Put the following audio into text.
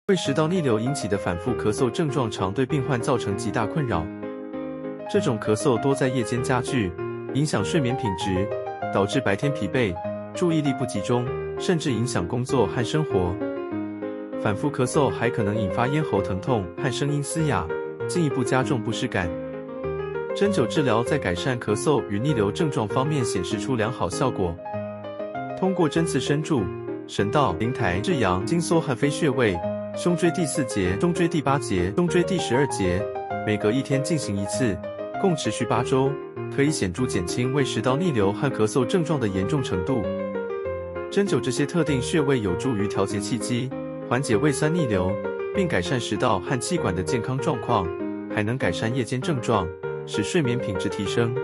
胃食道逆流引起的反复咳嗽症状常对病患造成极大困扰。这种咳嗽多在夜间加剧，影响睡眠品质，导致白天疲惫、注意力不集中，甚至影响工作和生活。反复咳嗽还可能引发咽喉疼痛和声音嘶哑，进一步加重不适感。针灸治疗在改善咳嗽与逆流症状方面显示出良好效果。通过针刺深柱、神道、灵台、至阳、经缩和飞穴位、胸椎第4节、中椎第8节、中椎第12节，每隔1天进行1次，共持续8周，可以显著减轻胃食道逆流和咳嗽症状的严重程度。针灸这些特定穴位有助于调节气机，缓解胃酸逆流，并改善食道和气管的健康状况，还能改善夜间症状，使睡眠品质提升。